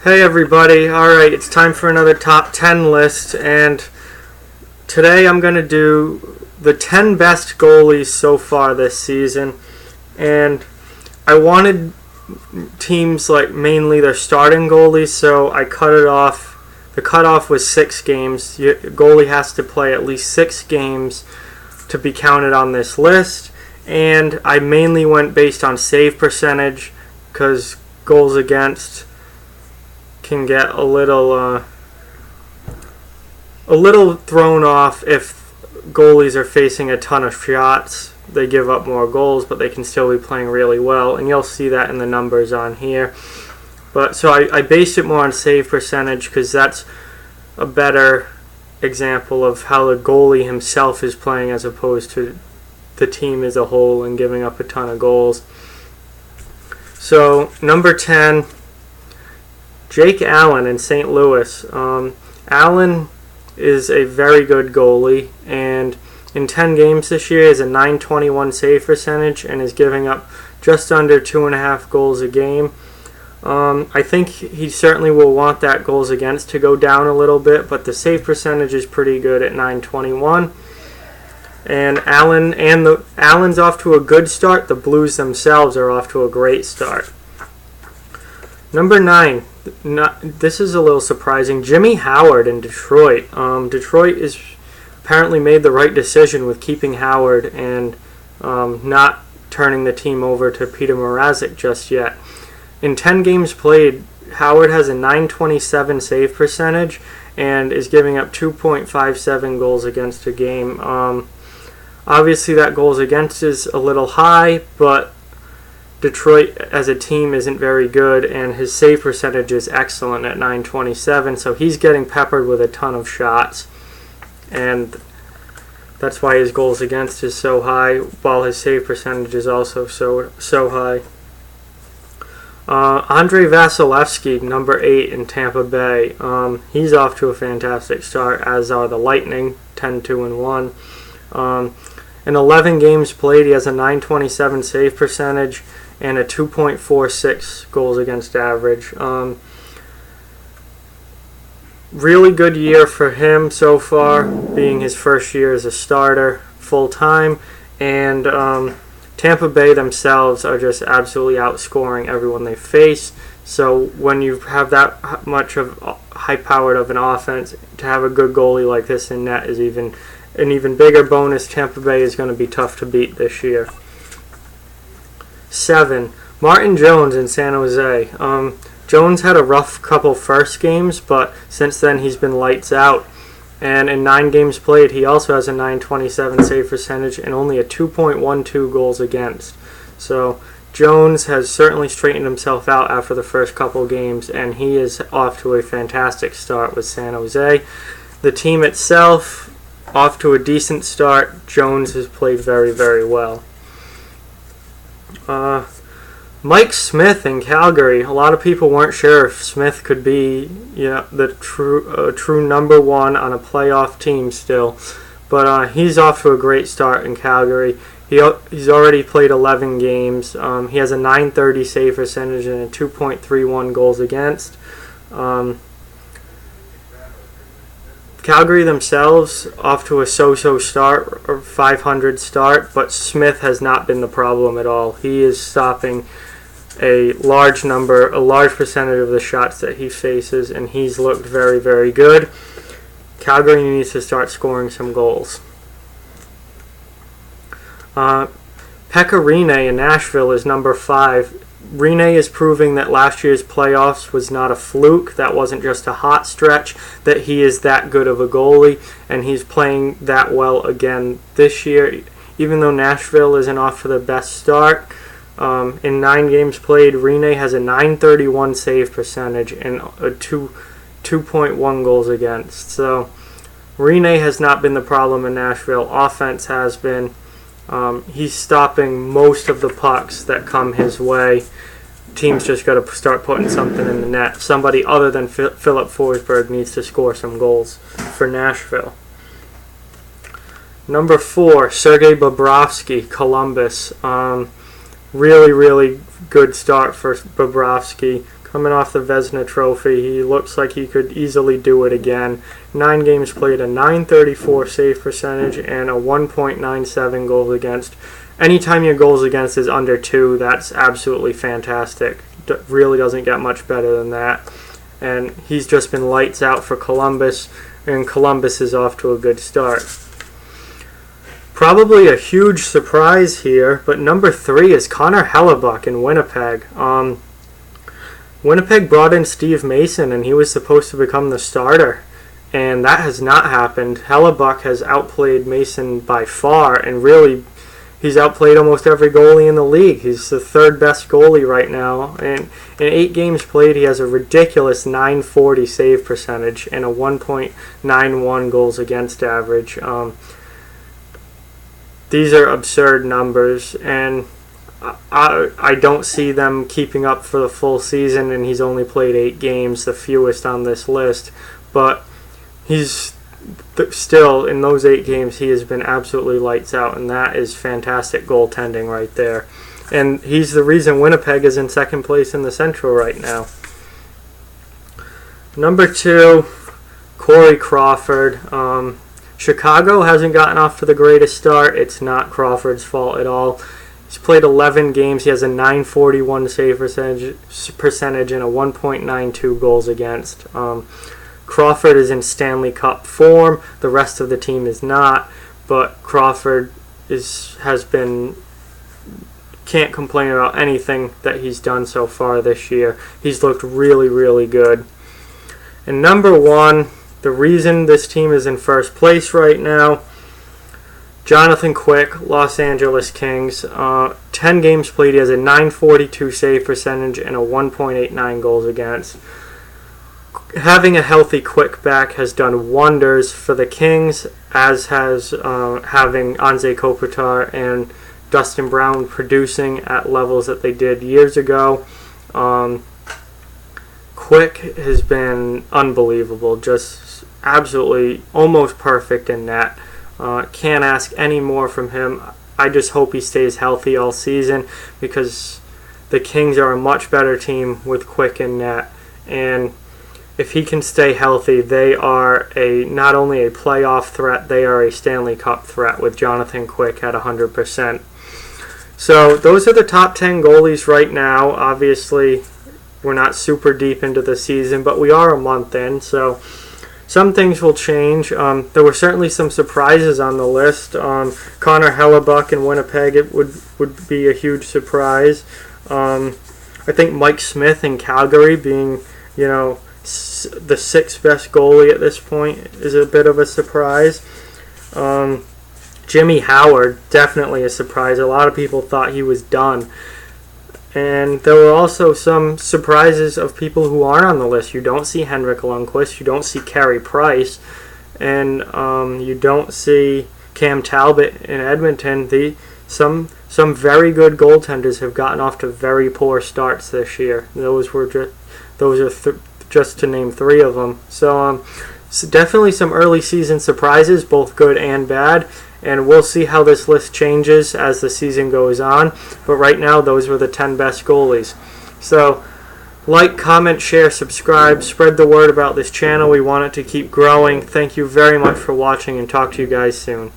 Hey everybody, alright, it's time for another top 10 list, and today I'm going to do the 10 best goalies so far this season. And I wanted teams like mainly their starting goalies, so I cut it off. The cutoff was 6 games. Your goalie has to play at least 6 games to be counted on this list, and I mainly went based on save percentage because goals against can get a little thrown off if goalies are facing a ton of shots. They give up more goals, but they can still be playing really well, and you'll see that in the numbers on here. But so I based it more on save percentage because that's a better example of how the goalie himself is playing as opposed to the team as a whole and giving up a ton of goals. So number 10, Jake Allen in St. Louis. Allen is a very good goalie, and in 10 games this year, he has a .921 save percentage and is giving up just under 2.5 goals a game. I think he certainly will want that goals against to go down a little bit, but the save percentage is pretty good at .921. And Allen's off to a good start. The Blues themselves are off to a great start. Number 9. This is a little surprising. Jimmy Howard in Detroit. Detroit is apparently made the right decision with keeping Howard and not turning the team over to Peter Mrazek just yet. In 10 games played, Howard has a .927 save percentage and is giving up 2.57 goals against a game. Obviously, that goals against is a little high, but Detroit as a team isn't very good, and his save percentage is excellent at .927, so he's getting peppered with a ton of shots, and that's why his goals against is so high, while his save percentage is also so high. Andrey Vasilievich, number 8 in Tampa Bay. He's off to a fantastic start, as are the Lightning, 10-2-1. In 11 games played, he has a .927 save percentage and a 2.46 goals against average. Really good year for him so far, being his first year as a starter full-time, and Tampa Bay themselves are just absolutely outscoring everyone they face. So when you have that much of high-powered of an offense, to have a good goalie like this in net is an even bigger bonus. Tampa Bay is going to be tough to beat this year. 7. Martin Jones in San Jose. Jones had a rough couple first games, but since then he's been lights out. And in 9 games played, he also has a .927 save percentage and only a 2.12 goals against. So Jones has certainly straightened himself out after the first couple games, and he is off to a fantastic start with San Jose. The team itself, off to a decent start. Jones has played very, very well. Mike Smith in Calgary. A lot of people weren't sure if Smith could be, the true number 1 on a playoff team still, but he's off to a great start in Calgary. He's already played 11 games. He has a .930 save percentage and a 2.31 goals against. Calgary themselves off to a so-so start, or 500 start, but Smith has not been the problem at all. He is stopping a large percentage of the shots that he faces, and he's looked very, very good. Calgary needs to start scoring some goals. Pekka Rene in Nashville is number 5. Rene is proving that last year's playoffs was not a fluke, that wasn't just a hot stretch, that he is that good of a goalie, and he's playing that well again this year. Even though Nashville isn't off to the best start, in 9 games played, Rene has a .931 save percentage and a 2.1 goals against. So Rene has not been the problem in Nashville. Offense has been. He's stopping most of the pucks that come his way. Teams just got to start putting something in the net. Somebody other than Philip Forsberg needs to score some goals for Nashville. Number 4, Sergei Bobrov, Columbus. Really, really good start for Bobrovsky. coming off the Vezina Trophy. He looks like he could easily do it again. 9 games played, a .934 save percentage, and a 1.97 goals against. Anytime your goals against is under 2, that's absolutely fantastic. Really doesn't get much better than that. And he's just been lights out for Columbus, and Columbus is off to a good start. Probably a huge surprise here, but number 3 is Connor Hellebuyck in Winnipeg. Winnipeg brought in Steve Mason, and he was supposed to become the starter, and that has not happened. Hellebuyck has outplayed Mason by far, and really, he's outplayed almost every goalie in the league. He's the 3rd best goalie right now, and in 8 games played, he has a ridiculous .940 save percentage and a 1.91 goals against average. These are absurd numbers, and I don't see them keeping up for the full season, and he's only played 8 games, the fewest on this list. But he's still, in those 8 games, he has been absolutely lights out, and that is fantastic goaltending right there. And he's the reason Winnipeg is in 2nd place in the Central right now. Number 2, Corey Crawford. Chicago hasn't gotten off to the greatest start. It's not Crawford's fault at all. He's played 11 games. He has a .941 save percentage and a 1.92 goals against. Crawford is in Stanley Cup form. The rest of the team is not. But Crawford can't complain about anything that he's done so far this year. He's looked really, really good. And number 1, the reason this team is in 1st place right now, Jonathan Quick, Los Angeles Kings. 10 games played, he has a .942 save percentage and a 1.89 goals against. Having a healthy Quick back has done wonders for the Kings, as has having Anze Kopitar and Dustin Brown producing at levels that they did years ago. Quick has been unbelievable, just absolutely almost perfect in net. Can't ask any more from him. I just hope he stays healthy all season, because the Kings are a much better team with Quick in net. And if he can stay healthy, they are not only a playoff threat, they are a Stanley Cup threat with Jonathan Quick at 100%. So those are the top 10 goalies right now. Obviously, we're not super deep into the season, but we are a month in, so some things will change. There were certainly some surprises on the list. Connor Hellebuyck in Winnipeg, it would be a huge surprise. I think Mike Smith in Calgary being, the 6th best goalie at this point is a bit of a surprise. Jimmy Howard, definitely a surprise. A lot of people thought he was done. And there were also some surprises of people who aren't on the list. You don't see Henrik Lundqvist, you don't see Carey Price, and you don't see Cam Talbot in Edmonton. Some very good goaltenders have gotten off to very poor starts this year. Those are just to name 3 of them. So definitely some early season surprises, both good and bad. And we'll see how this list changes as the season goes on. But right now, those were the 10 best goalies. So, like, comment, share, subscribe, spread the word about this channel. We want it to keep growing. Thank you very much for watching, and talk to you guys soon.